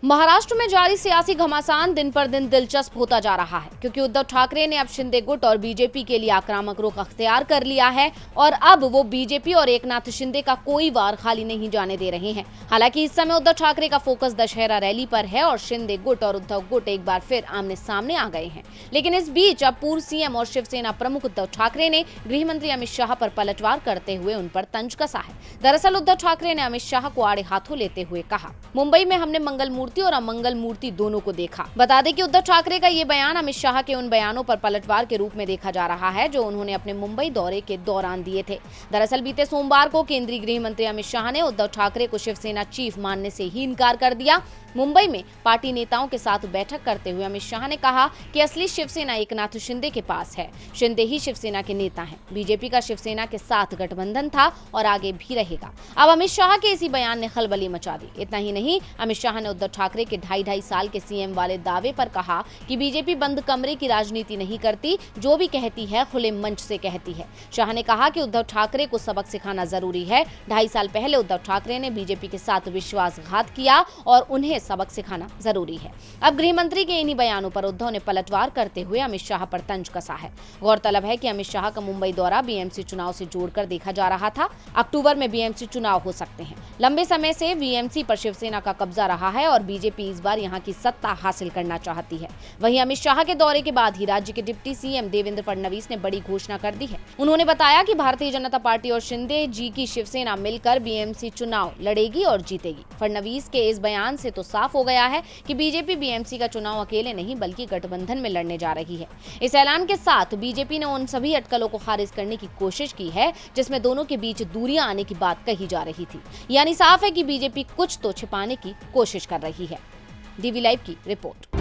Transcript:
महाराष्ट्र में जारी सियासी घमासान दिन पर दिन दिलचस्प होता जा रहा है, क्योंकि उद्धव ठाकरे ने अब शिंदे गुट और बीजेपी के लिए आक्रामक रुख अख्तियार कर लिया है और अब वो बीजेपी और एकनाथ शिंदे का कोई वार खाली नहीं जाने दे रहे हैं। हालांकि इस समय उद्धव ठाकरे का फोकस दशहरा रैली पर है और शिंदे गुट और उद्धव गुट एक बार फिर आमने सामने आ गए हैं। लेकिन इस बीच अब पूर्व सीएम और शिवसेना प्रमुख उद्धव ठाकरे ने गृह मंत्री अमित शाह पर पलटवार करते हुए उन पर तंज कसा है। दरअसल उद्धव ठाकरे ने अमित शाह को आड़े हाथों लेते हुए कहा, मुंबई में हमने मंगल मूर्ति और अमंगल मूर्ति दोनों को देखा। बता दें कि उद्धव ठाकरे का ये बयान अमित शाह के उन बयानों पर पलटवार के रूप में देखा जा रहा है जो उन्होंने अपने मुंबई दौरे के दौरान दिए थे। दरअसल बीते सोमवार को केंद्रीय गृह मंत्री अमित शाह ने उद्धव ठाकरे को शिवसेना चीफ मानने से ही इनकार कर दिया। मुंबई में पार्टी नेताओं के साथ बैठक करते हुए अमित शाह ने कहा कि असली शिवसेना एकनाथ शिंदे के पास है। शिंदे ही शिवसेना के नेता हैं। बीजेपी का शिवसेना के साथ गठबंधन था और आगे भी रहेगा। अब अमित शाह के इसी बयान ने खलबली मचा दी। इतना ही नहीं, अमित शाह ने उद्धव ठाकरे के ढाई साल के सीएम वाले दावे पर कहा कि बीजेपी बंद कमरे की राजनीति नहीं करती, जो भी कहती है खुले मंच से कहती है। शाह ने कहा कि उद्धव ठाकरे को सबक सिखाना जरूरी है। 2.5 साल पहले उद्धव ठाकरे ने बीजेपी के साथ विश्वासघात किया और उन्हें सबक सिखाना जरूरी है। अब गृह मंत्री के इन्हीं बयानों पर उद्धव ने पलटवार करते हुए अमित शाह पर तंज कसा है। गौरतलब है कि अमित शाह का मुंबई दौरा बीएमसी चुनाव से जोड़कर देखा जा रहा था। अक्टूबर में बीएमसी चुनाव हो सकते हैं। लंबे समय से बीएमसी पर शिवसेना का कब्जा रहा है और बीजेपी इस बार यहां की सत्ता हासिल करना चाहती है। वहीं अमित शाह के दौरे के बाद ही राज्य के डिप्टी सीएम देवेंद्र फडणवीस ने बड़ी घोषणा कर दी है। उन्होंने बताया कि भारतीय जनता पार्टी और शिंदे जी की शिवसेना मिलकर बीएमसी चुनाव लड़ेगी और जीतेगी। फडणवीस के इस बयान से तो साफ हो गया है कि बीजेपी बीएमसी का चुनाव अकेले नहीं बल्कि गठबंधन में लड़ने जा रही है। इस ऐलान के साथ बीजेपी ने उन सभी अटकलों को खारिज करने की कोशिश की है जिसमें दोनों के बीच दूरियां आने की बात कही जा रही थी। यानी साफ है कि बीजेपी कुछ तो छिपाने की कोशिश कर रही है। डीवी लाइव की रिपोर्ट।